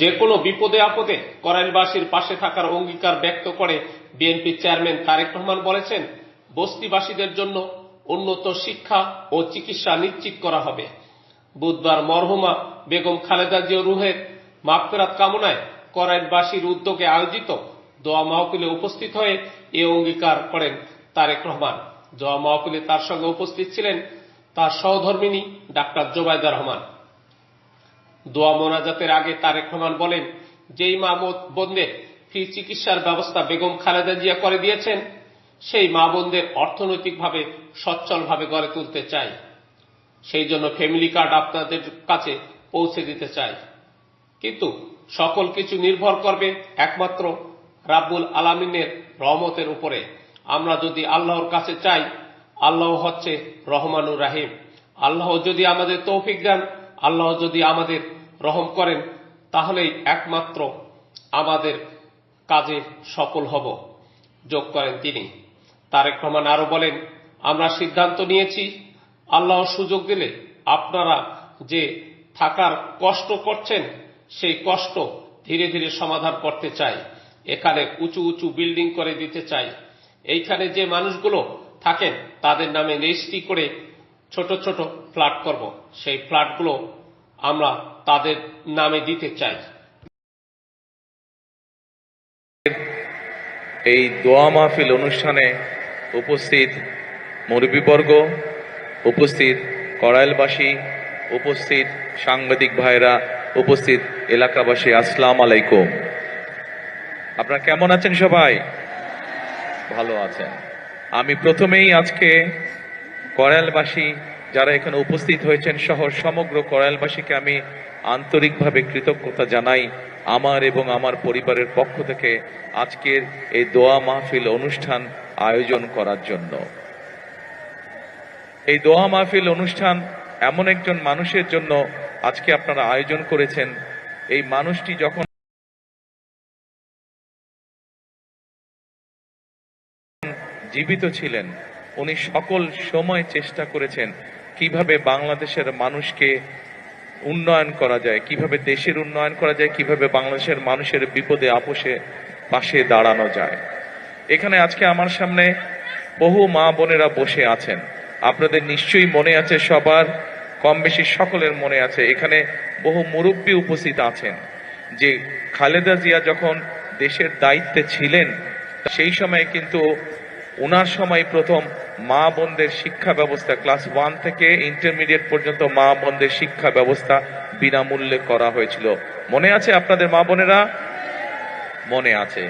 যে কোনো বিপদে আপদে করাইলবাসীর পাশে থাকার অঙ্গীকার ব্যক্ত করে বিএনপি চেয়ারম্যান তারেক রহমান বলেছেন, বস্তিবাসীদের জন্য উন্নত শিক্ষা ও চিকিৎসা নিশ্চিত করা হবে। বুধবার মরহুমা বেগম খালেদা জিয়ার রুহের মাগফিরাত কামনায় করাইলবাসীর উদ্যোগে আয়োজিত দোয়া মাহফিলে উপস্থিত হয়ে এ অঙ্গীকার করেন তারেক রহমান। দোয়া মাহফিলে তার সঙ্গে উপস্থিত ছিলেন তার সহধর্মিণী ডাক্তার জোবাইদা রহমান। দোয়া মোনাজাতের আগে তারেক রহমান বলেন, যেই মা বোনদের ফ্রি চিকিৎসার ব্যবস্থা বেগম খালেদা জিয়া করে দিয়েছেন, সেই মা বোনদের অর্থনৈতিকভাবে সচ্ছলভাবে গড়ে তুলতে চাই। সেই জন্য ফ্যামিলি কার্ড আপনাদের কাছে পৌঁছে দিতে চাই। কিন্তু সকল কিছু নির্ভর করবে একমাত্র রাব্বুল আলামিনের রহমতের উপরে। আমরা যদি আল্লাহর কাছে চাই, আল্লাহ হচ্ছে রহমানুর রাহিম। আল্লাহ যদি আমাদের তৌফিক দেন, আল্লাহ যদি আমাদের রহম করেন, তাহলেই একমাত্র আমাদের কাজে সফল হব, যোগ করেন তিনি। তারেক রহমান আরো বলেন, আমরা সিদ্ধান্ত নিয়েছি, আল্লাহ সুযোগ দিলে আপনারা যে থাকার কষ্ট করছেন, সেই কষ্ট ধীরে ধীরে সমাধান করতে চাই। এখানে উঁচু উঁচু বিল্ডিং করে দিতে চাই। এইখানে যে মানুষগুলো থাকেন তাদের নামে রেজিস্ট্রি করে ছোট ছোট ফ্ল্যাট করব। সেই ফ্ল্যাটগুলো আমরা তাদের নামে দিতে চাই। এই দোয়া মাহফিল অনুষ্ঠানে উপস্থিত মুরব্বীবর্গ, উপস্থিত করাইলবাসী, উপস্থিত সাংবাদিক ভাইরা, উপস্থিত এলাকাবাসী, আসসালামু আলাইকুম। আপনারা কেমন আছেন? সবাই ভালো আছেন? আমি প্রথমেই আজকে করাইলবাসী যারা এখানে উপস্থিত হয়েছেন সহ সমগ্র করাইলবাসীকে আমি আন্তরিকভাবে কৃতজ্ঞতা জানাই আমার এবং আমার পরিবারের পক্ষ থেকে আজকের এই দোয়া মাহফিল অনুষ্ঠান আয়োজন করার জন্য। এই দোয়া মাহফিল অনুষ্ঠান এমন একজন মানুষের জন্য আজকে আপনারা আয়োজন করেছেন। এই মানুষটি যখন জীবিত ছিলেন, উনি সকল সময় চেষ্টা করেছেন কিভাবে বাংলাদেশের মানুষকে উন্নয়ন করা যায়, কিভাবে দেশের উন্নয়ন করা যায়, কিভাবে বাংলাদেশের মানুষের বিপদে আপসে পাশে দাঁড়ানো যায়। এখানে আজকে আমার সামনে বহু মা বোনেরা বসে আছেন। আপনাদের নিশ্চয়ই মনে আছে, সবার কম বেশি সকলের মনে আছে, এখানে বহু মুরব্বী উপস্থিত আছেন যে খালেদা জিয়া যখন দেশের দায়িত্বে ছিলেন সেই সময় কিন্তু ওনার সময় প্রথম মা বোনদের শিক্ষা ব্যবস্থা ক্লাস 1 থেকে ইন্টারমিডিয়েট পর্যন্ত মা বোনদের শিক্ষা ব্যবস্থা বিনামূল্যে করা হয়েছিল। মনে আছে আপনাদের মা বোনেরা? মনে আছে।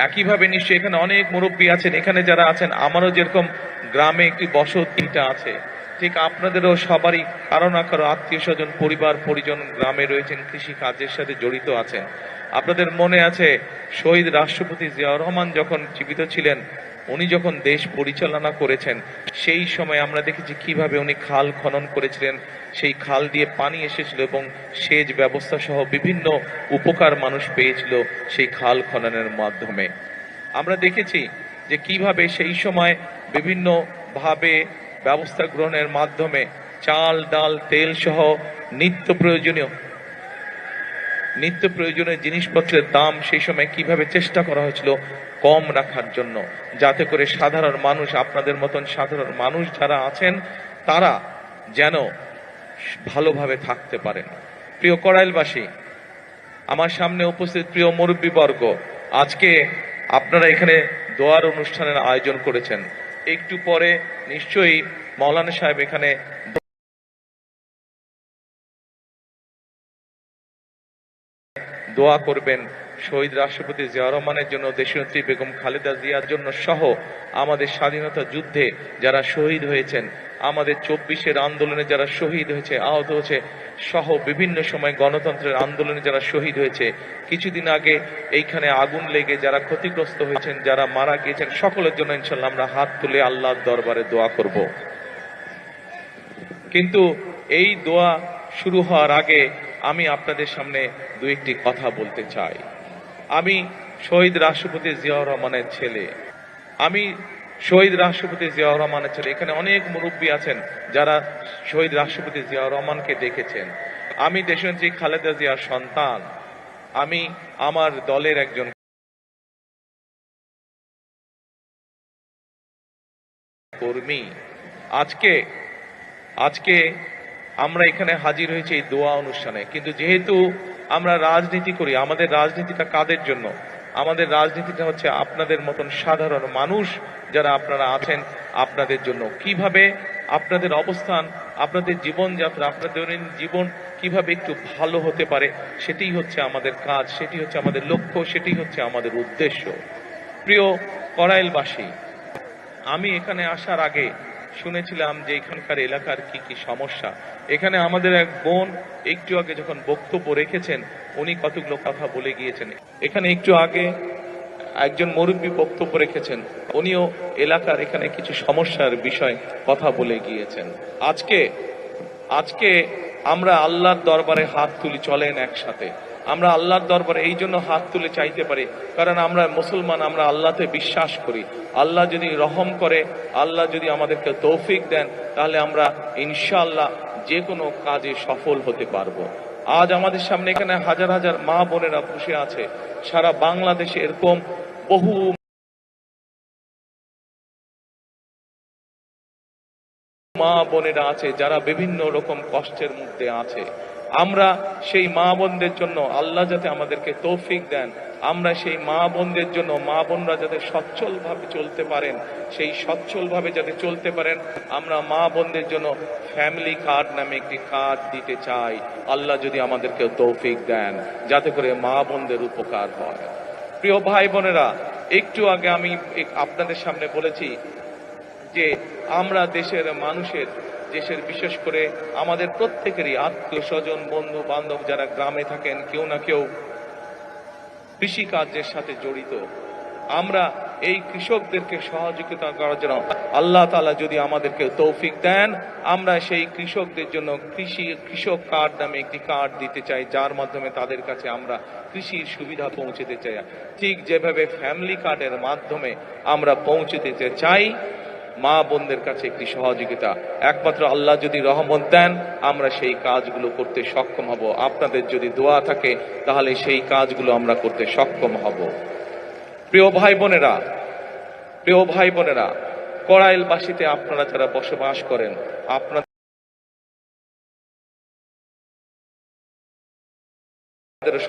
একইভাবে নিশ্চয়ই এখানে অনেক মুরব্বী আছেন, এখানে যারা আছেন, আমারও যেরকম গ্রামে একটি বসতিটা আছে, ঠিক আপনাদেরও সবারই কারো না কারো আত্মীয় স্বজন, পরিবার পরিজন গ্রামে রয়েছেন, কৃষি কাজের সাথে জড়িত আছেন। আপনাদের মনে আছে শহীদ রাষ্ট্রপতি জিয়াউর রহমান যখন জীবিত ছিলেন, উনি যখন দেশ পরিচালনা করেছেন, সেই সময় আমরা দেখেছি কিভাবে উনি খাল খনন করেছিলেন, সেই খাল দিয়ে পানি এসেছিল এবং সেচ ব্যবস্থা সহ বিভিন্ন উপকার মানুষ পেয়েছিল সেই খাল খননের মাধ্যমে। আমরা দেখেছি যে কিভাবে সেই সময় বিভিন্ন ভাবে ব্যবস্থা গ্রহণের মাধ্যমে চাল ডাল তেল সহ নিত্য প্রয়োজনীয় জিনিসপত্রের দাম সেই সময় কিভাবে চেষ্টা করা হয়েছিল কম রাখার জন্য, যাতে করে সাধারণ মানুষ, আপনাদের মতন সাধারণ মানুষ যারা আছেন, তারা যেন ভালোভাবে থাকতে পারেন। প্রিয় করাইলবাসী, আমার সামনে উপস্থিত প্রিয় মুরব্বীবর্গ, আজকে আপনারা এখানে দোয়ার অনুষ্ঠানের আয়োজন করেছেন। একটু পরে নিশ্চয়ই মাওলানা সাহেব এখানে দোয়া করবেন শহীদ রাষ্ট্রপতি জিয়াউর রহমানের জন্য, দেশনেত্রী বেগম খালেদা জিয়ার জন্য সহ আমাদের স্বাধীনতা যুদ্ধে যারা শহীদ হয়েছেন, আমাদের 24-এর আন্দোলনে যারা শহীদ হয়েছে, আহত হয়েছে, সহ বিভিন্ন সময় গণতন্ত্রের আন্দোলনে যারা শহীদ হয়েছে, কিছুদিন আগে এইখানে আগুন লেগে যারা ক্ষতিগ্রস্ত হয়েছেন, যারা মারা গিয়েছেন, সকলের জন্য ইনশাআল্লাহ আমরা হাত তুলে আল্লাহর দরবারে দোয়া করব। কিন্তু এই দোয়া শুরু হওয়ার আগে আমি আপনাদের সামনে দু একটি কথা বলতে চাই। আমি শহীদ রাষ্ট্রপতি জিয়াউর রহমানের ছেলে, এখানে অনেক মুরব্বী আছেন যারা শহীদ রাষ্ট্রপতি জিয়াউর রহমানকে দেখেছেন। আমি দেশনেত্রী খালেদা জিয়ার সন্তান। আমি আমার দলের একজন কর্মী। আজকে আজকে আমরা এখানে হাজির হয়েছি এই দোয়া অনুষ্ঠানে, কিন্তু যেহেতু আমরা রাজনীতি করি, আমাদের রাজনীতিটা কাদের জন্য? আমাদের রাজনীতিটা হচ্ছে আপনাদের মতন সাধারণ মানুষ যারা আপনারা আছেন, আপনাদের জন্য। কিভাবে আপনাদের অবস্থান, আপনাদের জীবনযাত্রা, আপনাদের দৈনন্দিন জীবন কিভাবে একটু ভালো হতে পারে, সেটাই হচ্ছে আমাদের কাজ, সেটি হচ্ছে আমাদের লক্ষ্য, সেটি হচ্ছে আমাদের উদ্দেশ্য। প্রিয় কড়াইলবাসী, আমি এখানে আসার আগে শুনেছিলাম যে এখানকার এলাকার কি কি সমস্যা। এখানে আমাদের এক বোন একটু আগে যখন বক্তব্য রেখেছেন, উনি কতগুলো কথা বলে গিয়েছেন। এখানে একটু আগে একজন মুরব্বী বক্তব্য রেখেছেন, উনিও এলাকার এখানে কিছু সমস্যার বিষয় কথা বলে গিয়েছেন। আজকে আজকে আমরা আল্লাহর দরবারে হাত তুলি, চলেন একসাথে। আমরা আল্লাহর দরবারে এই জন্য হাত তুলে চাইতে পারি, কারণ আমরা মুসলমান, আমরা আল্লাহতে বিশ্বাস করি। আল্লাহ যদি রহম করে, আল্লাহ যদি আমাদেরকে তৌফিক দেন, তাহলে আমরা ইনশাআল্লাহ যে কোনো কাজে সফল হতে পারবো। আজ আমাদের সামনে এখানে হাজার হাজার মা বোনেরা বসে আছে। সারা বাংলাদেশে এরকম বহু মা বোনেরা আছে যারা বিভিন্ন রকম কষ্টের মধ্যে আছে। আমরা সেই মা বোনদের জন্য আল্লাহ যাতে আমাদেরকে তৌফিক দেন, আমরা সেই মা বোনদের জন্য, মা বোনরা যাতে সচ্ছল ভাবে চলতে পারেন, সেই সচ্ছল ভাবে যাতে চলতে পারেন, আমরা মা বোনদের জন্য ফ্যামিলি কার্ড নামে একটি কার্ড দিতে চাই। আল্লাহ যদি আমাদেরকে তৌফিক দেন, যাতে করে মা বোনদের উপকার হয়। প্রিয় ভাই বোনেরা, একটু আগে আমি আপনাদের সামনে বলেছি যে আমরা দেশের মানুষের, দেশের বিশেষ করে আমাদের প্রত্যেকেরই আত্মীয় স্বজন, বন্ধু বান্ধব যারা গ্রামে থাকেন, কেউ না কেউ কৃষি কার্যের সাথে জড়িত। আমরা এই কৃষকদেরকে সহযোগিতা করার জন্য আল্লাহ তাআলা যদি আমাদেরকে তৌফিক দেন, আমরা সেই কৃষকদের জন্য কৃষক কার্ড নামে একটি কার্ড দিতে চাই, যার মাধ্যমে তাদের কাছে আমরা কৃষির সুবিধা পৌঁছতে চাই। ঠিক যেভাবে ফ্যামিলি কার্ডের মাধ্যমে আমরা পৌঁছে দিতে চাই মা বোনদের কাছে একটি সহযোগিতা, একমাত্র আল্লাহ যদি রহমত দেন, আমরা সেই কাজগুলো করতে সক্ষম হব। আপনাদের যদি দোয়া থাকে, তাহলে সেই কাজগুলো আমরা করতে সক্ষম হব। প্রিয় ভাই বোনেরা, প্রিয় ভাই বোনেরা, কড়াইলবাসীতে আপনারা যারা বসবাস করেন, আপনাদের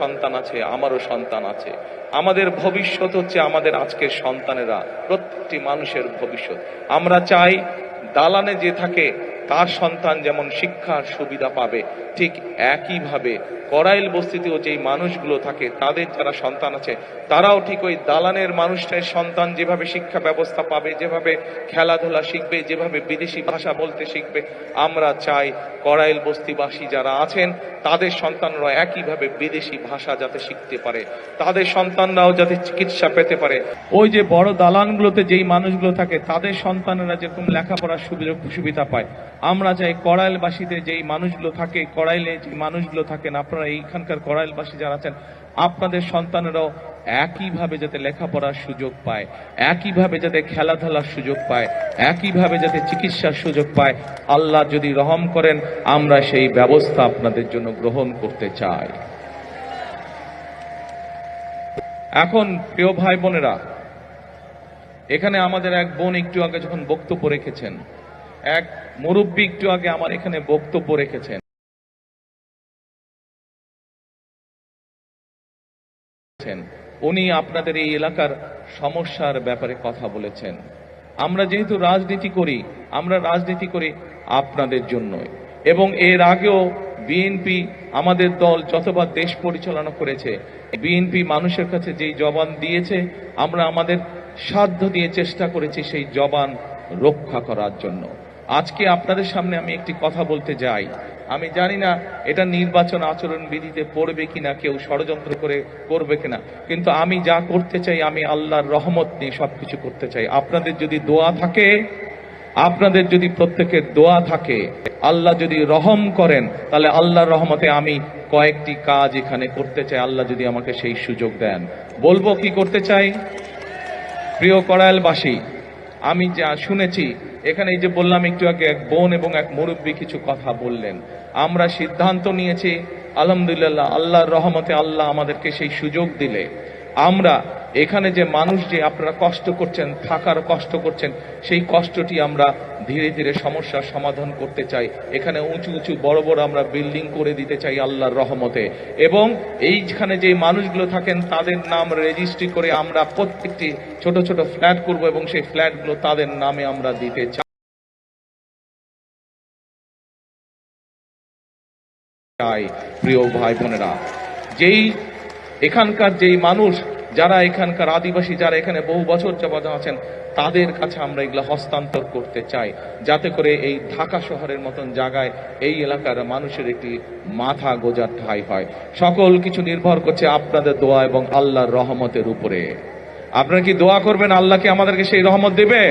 সন্তান আছে, আমারও সন্তান আছে। আমাদের ভবিষ্যৎ হচ্ছে আমাদের আজকের সন্তানেরা, প্রত্যেকটি মানুষের ভবিষ্যৎ। আমরা চাই দালানে যে থাকে তার সন্তান যেমন শিক্ষার সুবিধা পাবে, ঠিক একইভাবে কড়াইল বস্তিতেও যেই মানুষগুলো থাকে তাদের যারা সন্তান আছে, তারাও ঠিক ওই দালানের মানুষটার সন্তান যেভাবে শিক্ষা ব্যবস্থা পাবে, যেভাবে খেলাধুলা শিখবে, যেভাবে বিদেশি ভাষা বলতে শিখবে, আমরা চাই কড়াইল বস্তিবাসী যারা আছেন তাদের সন্তানরা একইভাবে বিদেশি ভাষা যাতে শিখতে পারে, তাদের সন্তানরাও যাতে চিকিৎসা পেতে পারে। ওই যে বড় দালানগুলোতে যেই মানুষগুলো থাকে তাদের সন্তানেরা যেরকম লেখাপড়ার সুবিধা পায়, আমরা চাই কড়াইলবাসীতে যেই মানুষগুলো থাকে, কড়াইলে যে মানুষগুলো থাকেন, আপনারা এইখানকার কড়াইলবাসী যারা আছেন, আপনাদের সন্তানেরাও একইভাবে যাতে লেখাপড়ার সুযোগ পায়, একইভাবে যাতে খেলাধুলার সুযোগ পায়, একইভাবে যাতে চিকিৎসার সুযোগ পায়। আল্লাহ যদি রহম করেন, আমরা সেই ব্যবস্থা আপনাদের জন্য গ্রহণ করতে চাই। এখন প্রিয় ভাই বোনেরা, এখানে আমাদের এক বোন একটু আগে যখন বক্তব্য রেখেছেন, এক মুরব্বী একটু আগে আমার এখানে বক্তব্য রেখেছেন, উনি আপনাদের এই এলাকার সমস্যার ব্যাপারে কথা বলেছেন। আমরা যেহেতু রাজনীতি করি, আমরা রাজনীতি করি আপনাদের জন্যই, এবং এর আগেও বিএনপি আমাদের দল যতবার দেশ পরিচালনা করেছে, বিএনপি মানুষের কাছে যেই জবান দিয়েছে, আমরা আমাদের সাধ্য দিয়ে চেষ্টা করেছি সেই জবান রক্ষা করার জন্য। আজকে আপনাদের সামনে আমি একটি কথা বলতে যাই, আমি জানি না এটা নির্বাচন আচরণ বিধিতে পড়বে কিনা, কেউ ষড়যন্ত্র করে করবে কিনা, কিন্তু আমি যা করতে চাই, আমি আল্লাহর রহমত নিয়ে সবকিছু করতে চাই। আপনাদের যদি দোয়া থাকে, আপনাদের যদি প্রত্যেকের দোয়া থাকে, আল্লাহ যদি রহম করেন, তাহলে আল্লাহর রহমতে আমি কয়েকটি কাজ এখানে করতে চাই, আল্লাহ যদি আমাকে সেই সুযোগ দেন। বলবো কি করতে চাই? প্রিয় কড়াইলবাসী, আমি যা শুনেছি এখানে, এই যে বললাম একটু আগে, এক বোন এবং এক মুরব্বী কিছু কথা বললেন। আমরা সিদ্ধান্ত নিয়েছি আলহামদুলিল্লাহ আল্লাহর রহমতে আল্লাহ আমাদেরকে সেই সুযোগ দিলে আমরা এখানে যে মানুষ যে আপনারা কষ্ট করছেন, থাকার কষ্ট করছেন, সেই কষ্টটি আমরা ধীরে ধীরে সমস্যার সমাধান করতে চাই। এখানে উঁচু উঁচু বড় বড় আমরা বিল্ডিং করে দিতে চাই আল্লাহর রহমতে, এবং এইখানে যে মানুষগুলো থাকেন তাদের নাম রেজিস্ট্রি করে আমরা প্রত্যেকটি ছোট ছোট ফ্ল্যাট করব এবং সেই ফ্ল্যাটগুলো তাদের নামে আমরা দিতে চাই। প্রিয় ভাই বোনেরা, যেই এখানকার যেই মানুষ যারা এখানকার আদিবাসী যারা এখানে বহু বছর যাবত আছেন তাদের কাছে আমরা এগুলো হস্তান্তর করতে চাই, যাতে করে এই ঢাকা শহরের মতন জায়গায় এই এলাকার মানুষের একটি মাথা গোজার ঠাঁই হয়। সকল কিছু নির্ভর করছে আপনাদের দোয়া এবং আল্লাহর রহমতের উপরে। আপনারা কি দোয়া করবেন আল্লাহকে আমাদেরকে সেই রহমত দেবে?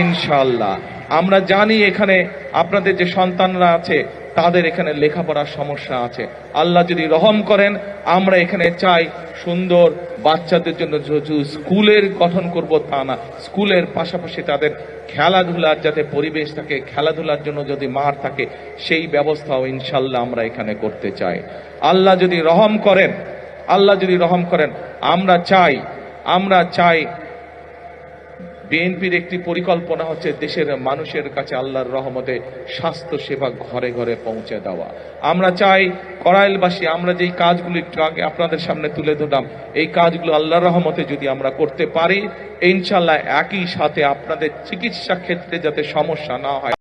ইনশাআল্লাহ। আমরা জানি এখানে আপনাদের যে সন্তানরা আছে তাদের এখানে লেখাপড়ার সমস্যা আছে। আল্লাহ যদি রহম করেন, আমরা এখানে চাই সুন্দর বাচ্চাদের জন্য স্কুলের গঠন করব তা না, স্কুলের পাশাপাশি তাদের খেলাধুলার যাতে পরিবেশ থাকে, খেলাধুলার জন্য যদি মাঠ থাকে, সেই ব্যবস্থাও ইনশাল্লাহ আমরা এখানে করতে চাই। আল্লাহ যদি রহম করেন, আল্লাহ যদি রহম করেন, আমরা চাই বিএনপির একটি পরিকল্পনা হচ্ছে দেশের মানুষের কাছে আল্লাহর রহমতে স্বাস্থ্য সেবা ঘরে ঘরে পৌঁছে দেওয়া। আমরা চাই করাইলবাসী, আমরা যেই কাজগুলো একটু আগে আপনাদের সামনে তুলে ধরলাম, এই কাজগুলো আল্লাহর রহমতে যদি আমরা করতে পারি, ইনশাআল্লাহ একই সাথে আপনাদের চিকিৎসা ক্ষেত্রে যাতে সমস্যা না হয়,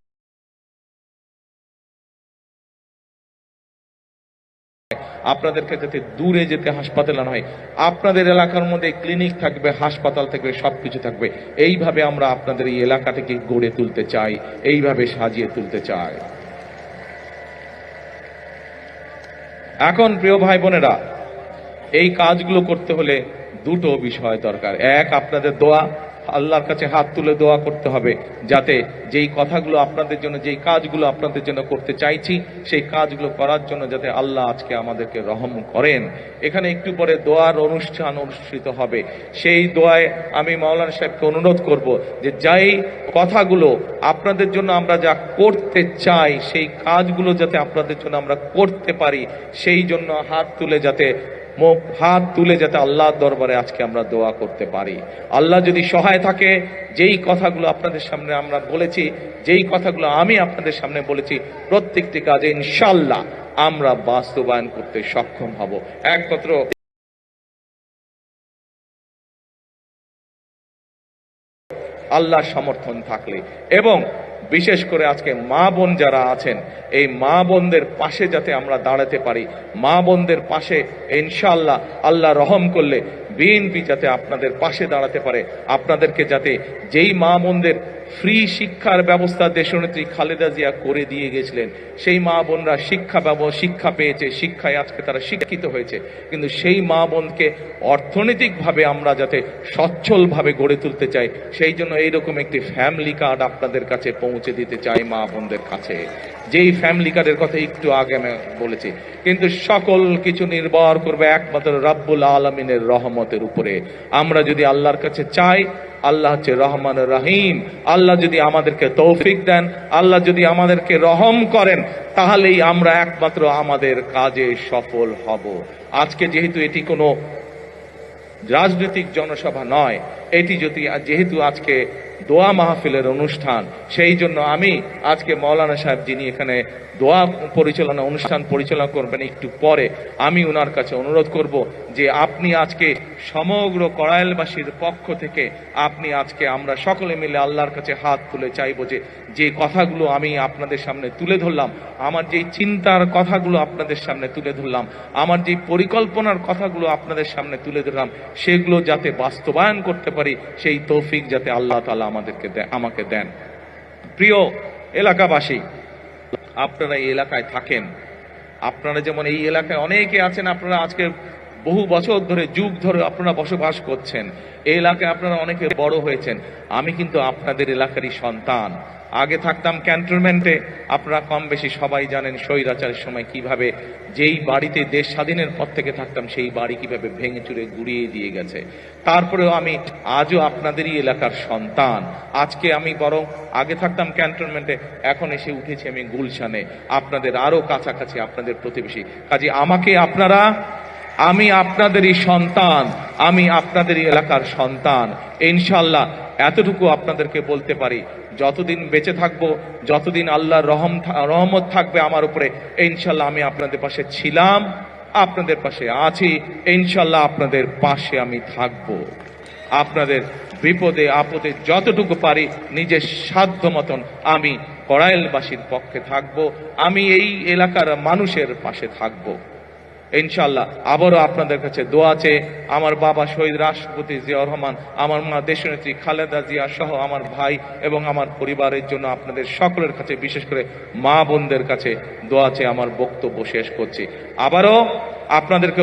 আপনাদেরকে যাতে দূরে যেতে হাসপাতালে না হয়, আপনাদের এলাকার মধ্যে ক্লিনিক থাকবে, হাসপাতাল থাকবে, সবকিছু থাকবে। এইভাবে আমরা আপনাদের এই এলাকাটাকে গড়ে তুলতে চাই, এইভাবে সাজিয়ে তুলতে চাই। এখন প্রিয় ভাই বোনেরা, এই কাজগুলো করতে হলে দুটো বিষয় দরকার। এক, আপনাদের দোয়া, আল্লাহর কাছে হাত তুলে দোয়া করতে হবে যাতে যেই কথাগুলো আপনাদের জন্য, যেই কাজগুলো আপনাদের জন্য করতে চাইছি, সেই কাজগুলো করার জন্য যাতে আল্লাহ আজকে আমাদেরকে রহম করেন। এখানে একটু পরে দোয়ার অনুষ্ঠান অনুষ্ঠিত হবে। সেই দোয়ায় আমি মাওলানা সাহেবকে অনুরোধ করব যে যেই কথাগুলো আপনাদের জন্য আমরা যা করতে চাই, সেই কাজগুলো যাতে আপনাদের জন্য আমরা করতে পারি, সেই জন্য হাত তুলে যাতে আল্লাহর দরবারে আজকে আমরা দোয়া করতে পারি। আল্লাহ যদি সহায় থাকে, যেই কথাগুলো আপনাদের সামনে আমরা বলেছি, যেই কথাগুলো আমি আপনাদের সামনে বলেছি, প্রত্যেকটি কাজে ইনশাআল্লাহ আমরা বাস্তবায়ন করতে সক্ষম হব একমাত্র আল্লাহর সমর্থন থাকলে। এবং বিশেষ করে আজকে মা বোন যারা আছেন, এই মা বোনদের পাশে যাতে আমরা দাঁড়াতে পারি, মা বোনদের পাশে ইনশাআল্লাহ আল্লাহ রহম করলে বিএনপি যাতে আপনাদের পাশে দাঁড়াতে পারে, আপনাদেরকে যাতে যেই মা বোনদের ফ্রি শিক্ষার ব্যবস্থা দেশনেত্রী খালেদা জিয়া করে দিয়ে গেছিলেন, সেই মা বোনরা শিক্ষা পেয়েছে, শিক্ষায় আজকে তারা শিক্ষিত হয়েছে, কিন্তু সেই মা বোনকে অর্থনৈতিকভাবে আমরা যাতে সচ্ছলভাবে গড়ে তুলতে চাই, সেই জন্য এইরকম একটি ফ্যামিলি কার্ড আপনাদের কাছে পৌঁছে দিতে চাই মা বোনদের কাছে, যেই ফ্যামিলি কার্ডের কথা একটু আগে আমি বলেছি। কিন্তু সকল কিছু নির্ভর করবে একমাত্র রাব্বুল আলামিনের রহমতের উপরে। আমরা যদি আল্লাহর কাছে চাই, আল্লাহ হচ্ছে রহমান রহিম, আল্লাহ যদি আমাদেরকে তৌফিক দেন, আল্লাহ যদি আমাদেরকে রহম করেন, তাহলেই আমরা একমাত্র আমাদের কাজে সফল হব। আজকে যেহেতু এটি কোনো রাজনৈতিক জনসভা নয়, এটি যেহেতু আজকে দোয়া মাহফিলের অনুষ্ঠান, সেই জন্য আমি আজকে মাওলানা সাহেব যিনি এখানে দোয়া অনুষ্ঠান পরিচালনা করবেন একটু পরে, আমি ওনার কাছে অনুরোধ করব যে আপনি আজকে সমগ্র করাইলবাসীর পক্ষ থেকে আপনি আজকে আমরা সকলে মিলে আল্লাহর কাছে হাত তুলে চাইব যে কথাগুলো আমি আপনাদের সামনে তুলে ধরলাম, আমার যেই চিন্তার কথাগুলো আপনাদের সামনে তুলে ধরলাম, আমার যেই পরিকল্পনার কথাগুলো আপনাদের সামনে তুলে ধরলাম, সেগুলো যাতে বাস্তবায়ন করতে পারি, সেই তৌফিক যাতে আল্লাহ তাআলা আমাকে দেন। প্রিয় এলাকাবাসী, আপনারা এই এলাকায় থাকেন, আপনারা যেমন এই এলাকায় অনেকে আছেন, আপনারা আজকে বহু বছর ধরে, যুগ ধরে আপনারা বসবাস করছেন। এই এলাকায় আপনারা অনেকে বড় হয়েছেন। আমি কিন্তু আপনাদের এলাকারই সন্তান। আগে থাকতাম ক্যান্টনমেন্টে। আপনারা কম বেশি সবাই জানেন স্বৈরাচারের সময় কিভাবে, যেই বাড়িতে দেশ স্বাধীনের পর থেকে থাকতাম, সেই বাড়ি কিভাবে ভেঙে চুরে গুড়িয়ে দিয়ে গেছে। তারপরেও আমি আজও আপনাদেরই এলাকার সন্তান। আজকে আমি বরং আগে থাকতাম ক্যান্টনমেন্টে, এখন এসে উঠেছি আমি গুলশানে, আপনাদের আরো কাছাকাছি, আপনাদের প্রতিবেশী। কাজে আমি আপনাদেরই সন্তান, আমি আপনাদেরই এলাকার সন্তান। ইনশাআল্লাহ এতটুকু আপনাদেরকে বলতে পারি, যতদিন বেঁচে থাকবো, যতদিন আল্লাহর রহমত থাকবে আমার উপরে, ইনশাআল্লাহ আমি আপনাদের পাশে ছিলাম, আপনাদের পাশে আছি, ইনশাআল্লাহ আপনাদের পাশে আমি থাকবো। আপনাদের বিপদে আপদে যতটুকু পারি নিজের সাধ্য মতন আমি কড়াইলবাসীর পক্ষে থাকবো, আমি এই এলাকার মানুষের পাশে থাকবো। ইনশাআল্লাহ আবারও আপনাদের কাছে দোয়া চেয়ে, আমার বাবা শহীদ রাষ্ট্রপতি জিয়াউর রহমান, আমার মা দেশনেত্রী খালেদা জিয়া সহ আমার ভাই এবং আমার পরিবারের জন্য আপনাদের সকলের কাছে, বিশেষ করে মা বোনদের কাছে দোয়া চেয়ে আমার বক্তব্য শেষ করছি। আবারও আপনাদেরকে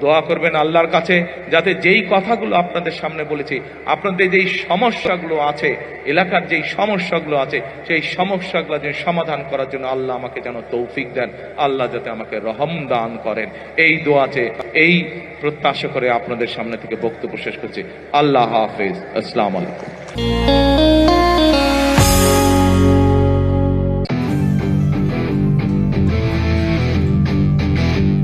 দোয়া করবেন আল্লাহর কাছে, যাতে যেই কথাগুলো আপনাদের সামনে বলেছি, আপনাদের যেই সমস্যাগুলো আছে, এলাকার যেই সমস্যাগুলো আছে, সেই সমস্যাগুলো যে সমাধান করার জন্য আল্লাহ আমাকে যেন তৌফিক দেন, আল্লাহ যাতে আমাকে রহম দান করেন, এই দোয়াতে, এই প্রত্যাশা করে আপনাদের সামনে থেকে বক্তব্য শেষ করছি। আল্লাহ হাফেজ। আসসালামু আলাইকুম।